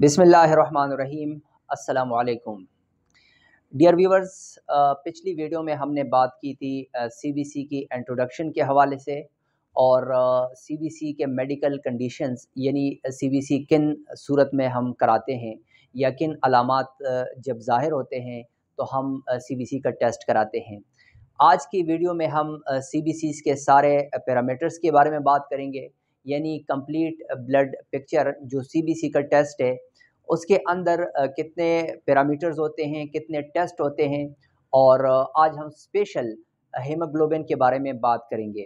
बिस्मिल्लाहिर्रहमानिर्रहीम। अस्सलामु अलैकुम डियर व्यूवर्स। पिछली वीडियो में हमने बात की थी सीबीसी की इंट्रोडक्शन के हवाले से और सीबीसी के मेडिकल कंडीशंस यानी सीबीसी किन सूरत में हम कराते हैं या किन अलामात जब ज़ाहिर होते हैं तो हम सीबीसी का टेस्ट कराते हैं। आज की वीडियो में हम सीबीसीज़ के सारे पैरामीटर्स के बारे में बात करेंगे, यानी कंप्लीट ब्लड पिक्चर जो सीबीसी का टेस्ट है उसके अंदर कितने पैरामीटर्स होते हैं, कितने टेस्ट होते हैं और आज हम स्पेशल हीमोग्लोबिन के बारे में बात करेंगे।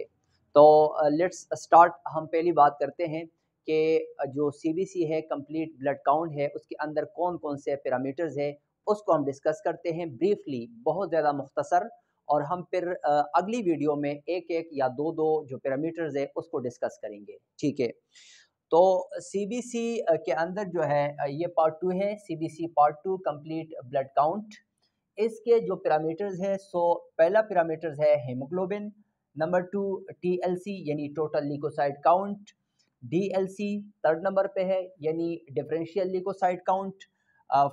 तो लेट्स स्टार्ट। हम पहली बात करते हैं कि जो सीबीसी है कंप्लीट ब्लड काउंट है उसके अंदर कौन कौन से पैरामीटर्स है उसको हम डिस्कस करते हैं ब्रीफली, बहुत ज़्यादा मुख्तसर। और हम फिर अगली वीडियो में एक एक या दो दो जो पैरामीटर्स है उसको डिस्कस करेंगे, ठीक है। तो सीबीसी के अंदर जो है ये पार्ट 2 है, CBC part 2 complete blood count. इसके जो पैरामीटर्स है, सो पहला पैरामीटर्स है हीमोग्लोबिन, नंबर 2 टीएलसी यानी total leucocyte count, DLC third number पे है यानी differential leucocyte count,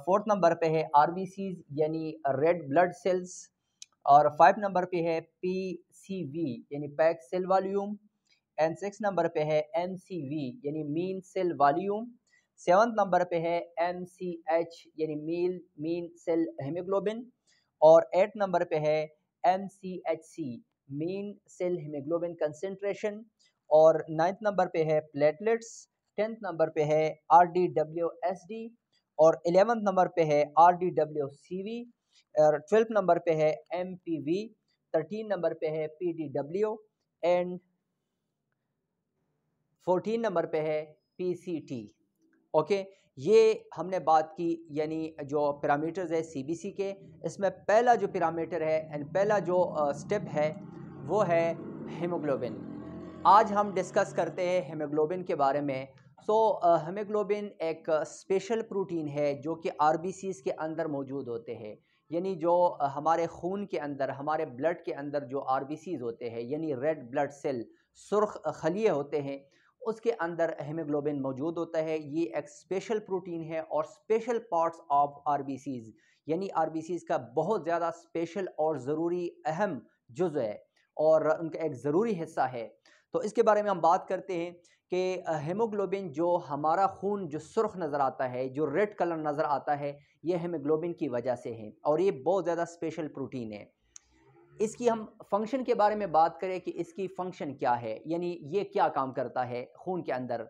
fourth number पे है आरबीसीज यानी रेड ब्लड सेल्स, और 5 नंबर पे है पीसीवी यानी pack cell volume, and 6 number पे है एमसीवी यानी मीन सेल वॉल्यूम, 7 नंबर पे है एमसीएच यानी मीन सेल हीमोग्लोबिन, और 8 नंबर पे है MCHC mean cell haemoglobin concentration, और 9th नंबर पे है प्लेटलेट्स, 10th नंबर पे है आरडीडब्ल्यूएसडी, और 11th नंबर पे है आरडीडब्ल्यूसीवी, और 12th नंबर पे है एमपीवी, 13 नंबर पे है पीडीडब्ल्यू, एंड 14 नंबर पे है पीसीटी। ओके, ये हमने बात की यानी जो पैरामीटर्स है सीबीसी के। इसमें पहला जो पैरामीटर है एंड पहला जो स्टेप है वो है हीमोग्लोबिन। आज हम डिस्कस करते हैं हीमोग्लोबिन के बारे में। सो हीमोग्लोबिन एक स्पेशल प्रोटीन है जो कि आरबीसीज के अंदर मौजूद होते हैं, यानी जो हमारे खून के अंदर, हमारे ब्लड के अंदर जो आरबीसीज होते हैं यानी रेड ब्लड सेल, सुर्ख खलिए होते हैं, उसके अंदर हीमोग्लोबिन मौजूद होता है। ये एक स्पेशल प्रोटीन है और स्पेशल पार्ट्स ऑफ आरबीसीज यानी आरबीसीज का बहुत ज़्यादा स्पेशल और ज़रूरी अहम जुज़ है और उनका एक ज़रूरी हिस्सा है। तो इसके बारे में हम बात करते हैं कि हीमोग्लोबिन जो हमारा खून जो सुर्ख नज़र आता है, जो रेड कलर नज़र आता है, ये हीमोग्लोबिन की वजह से है और ये बहुत ज़्यादा स्पेशल प्रोटीन है। इसकी हम फंक्शन के बारे में बात करें कि इसकी फंक्शन क्या है, यानी ये क्या काम करता है खून के अंदर।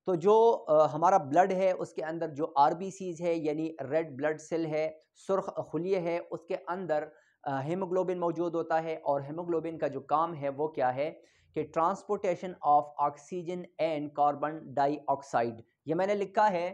तो जो हमारा ब्लड है उसके अंदर जो आरबीसीज है यानी रेड ब्लड सेल है, सुर्ख खुलिये है, उसके अंदर हीमोग्लोबिन मौजूद होता है। और हीमोग्लोबिन का जो काम है वो क्या है कि transportation of oxygen and carbon dioxide. ये मैंने लिखा है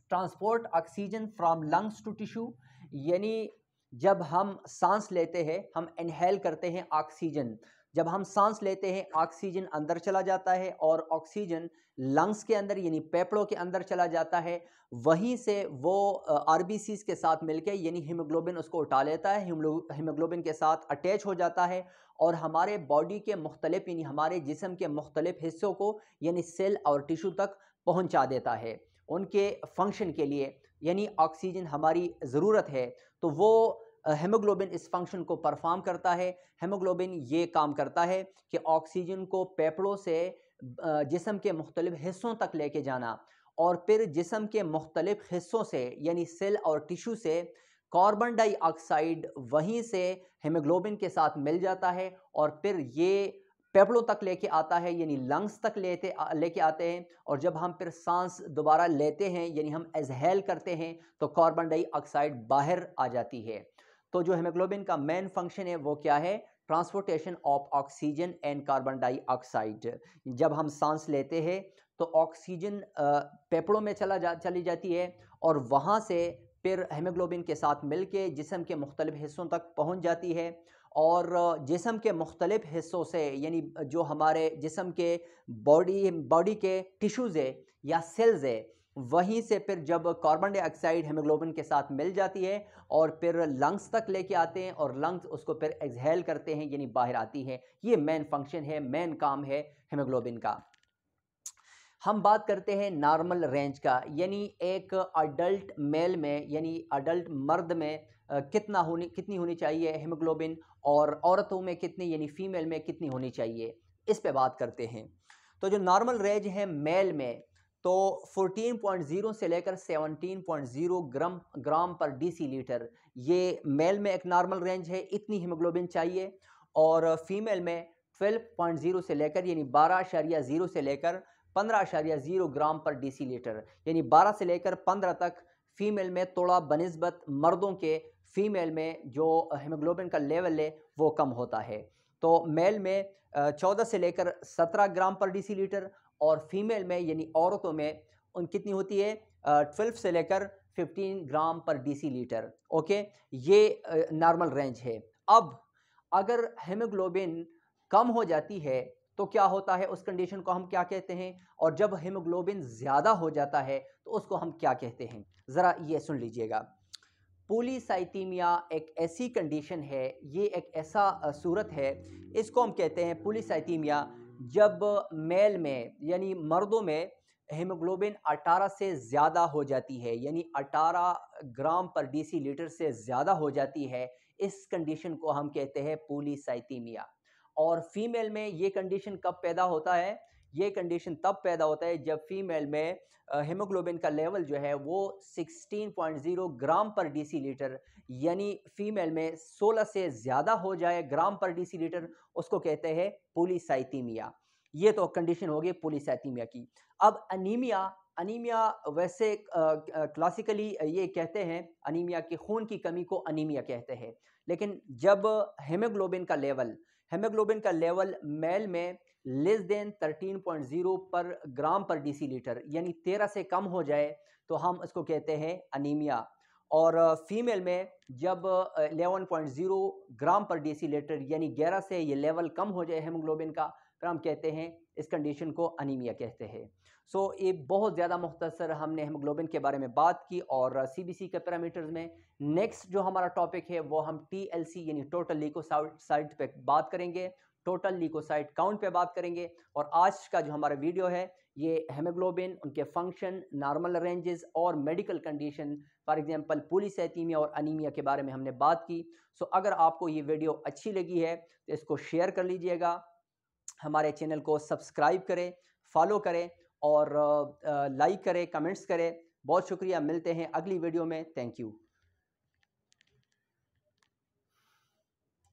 transport oxygen from lungs to tissue, यानी जब हम सांस लेते हैं, हम इनहेल करते हैं ऑक्सीजन, जब हम सांस लेते हैं ऑक्सीजन अंदर चला जाता है और ऑक्सीजन लंग्स के अंदर यानी फेफड़ों के अंदर चला जाता है। वहीं से वो आरबीसीज के साथ मिलके यानी हीमोग्लोबिन उसको उठा लेता है, हीमोग्लोबिन के साथ अटैच हो जाता है और हमारे बॉडी के मुख्तलिफ यानी हमारे जिस्म के मुख्तलिफ हिस्सों को यानी सेल और टिश्यू तक पहुंचा देता है उनके फंक्शन के लिए। यानी ऑक्सीजन हमारी ज़रूरत है तो वो हीमोग्लोबिन इस फंक्शन को परफॉर्म करता है। हीमोग्लोबिन ये काम करता है कि ऑक्सीजन को फेफड़ों से जिस्म के मुख्तलिफ हिस्सों तक लेके जाना और फिर जिस्म के मुख्तलिफ हिस्सों से यानी सेल और टिश्यू से कार्बन डाइऑक्साइड वहीं से हीमोग्लोबिन के साथ मिल जाता है और फिर ये फेफड़ों तक लेके आता है यानी लंग्स तक लेके आते हैं। और जब हम फिर सांस दोबारा लेते हैं यानी हम एक्सहेल करते हैं तो कार्बन डाइऑक्साइड बाहर आ जाती है। तो जो हीमोग्लोबिन का मेन फंक्शन है वो क्या है? Transportation of oxygen and carbon dioxide. जब हम सांस लेते हैं तो ऑक्सीजन फेफड़ों में चली जाती है और वहाँ से फिर हीमोग्लोबिन के साथ मिलके जिस्म के मुख्तलिफ हिस्सों तक पहुँच जाती है और जिस्म के मुख्तलिफ हिस्सों से यानी जो हमारे जिस्म के बॉडी के टिश्यूज़ है या सेल्स है, वहीं से फिर जब कार्बन डाइऑक्साइड हीमोग्लोबिन के साथ मिल जाती है और फिर लंग्स तक लेके आते हैं और लंग्स उसको फिर एक्सहेल करते हैं यानी बाहर आती है। ये मेन फंक्शन है, मेन काम है हीमोग्लोबिन का। हम बात करते हैं नॉर्मल रेंज का, यानी एक अडल्ट मेल में यानी अडल्ट मर्द में कितनी होनी चाहिए हीमोग्लोबिन, और औरतों में कितनी यानी फीमेल में कितनी होनी चाहिए, इस पे बात करते हैं। तो जो नॉर्मल रेंज है मेल में, तो 14.0 से लेकर 17.0 ग्राम पर डेसीलीटर, ये मेल में एक नॉर्मल रेंज है, इतनी हीमोग्लोबिन चाहिए। और फीमेल में 12.0 से लेकर यानी 12.0 से लेकर 15.0 ग्राम पर डेसीलीटर, यानी 12 से लेकर 15 तक फीमेल में थोड़ा बनिस्बत मर्दों के फीमेल में जो हीमोग्लोबिन का लेवल है वो कम होता है। तो मेल में 14 से लेकर 17 ग्राम पर डेसीलीटर, और फीमेल में यानी औरतों में उन कितनी होती है 12 से लेकर 15 ग्राम पर डेसीलीटर। ओके, ये नॉर्मल रेंज है। अब अगर हीमोग्लोबिन कम हो जाती है तो क्या होता है, उस कंडीशन को हम क्या कहते हैं, और जब हीमोग्लोबिन ज़्यादा हो जाता है तो उसको हम क्या कहते हैं, ज़रा ये सुन लीजिएगा। पॉलीसाइथीमिया एक ऐसी कंडीशन है, ये एक ऐसा सूरत है, इसको हम कहते हैं पॉलीसाइथीमिया, जब मेल में यानी मर्दों में हीमोग्लोबिन 18 से ज़्यादा हो जाती है, यानी 18 ग्राम पर डेसीलीटर से ज़्यादा हो जाती है, इस कंडीशन को हम कहते हैं पॉलीसाइथीमिया। और फीमेल में ये कंडीशन कब पैदा होता है, ये कंडीशन तब पैदा होता है जब फीमेल में हीमोग्लोबिन का लेवल जो है वो 16.0 ग्राम पर डेसीलीटर, यानी फीमेल में 16 से ज़्यादा हो जाए ग्राम पर डेसीलीटर, उसको कहते हैं पॉलीसाइथीमिया। ये तो कंडीशन होगी पॉलीसाइथीमिया की। अब अनीमिया, अनीमिया वैसे क्लासिकली ये कहते हैं अनीमिया की खून की कमी को अनीमिया कहते हैं, लेकिन जब हीमोग्लोबिन का लेवल मेल में लेस देन 13.0 पर ग्राम पर डेसीलीटर यानी 13 से कम हो जाए तो हम इसको कहते हैं अनीमिया। और फीमेल में जब 11.0 ग्राम पर डेसीलीटर यानी 11 से ये लेवल कम हो जाए हीमोग्लोबिन का, फिर हम कहते हैं इस कंडीशन को अनीमिया कहते हैं। सो ये बहुत ज़्यादा मुख्तसर हमने हीमोग्लोबिन के बारे में बात की, और सीबीसी के पैरामीटर्स में नेक्स्ट जो हमारा टॉपिक है वो हम टीएलसी यानी टोटल ल्यूकोसाइट पे बात करेंगे, टोटल ल्यूकोसाइट काउंट पे बात करेंगे। और आज का जो हमारा वीडियो है ये हीमोग्लोबिन, उनके फंक्शन, नॉर्मल रेंजेस और medical condition, for example polycythaemia और अनीमिया के बारे में हमने बात की। सो अगर आपको ये वीडियो अच्छी लगी है तो इसको शेयर कर लीजिएगा, हमारे चैनल को सब्सक्राइब करें, फॉलो करें और लाइक करें, कमेंट्स करें। बहुत शुक्रिया, मिलते हैं अगली वीडियो में। Thank you.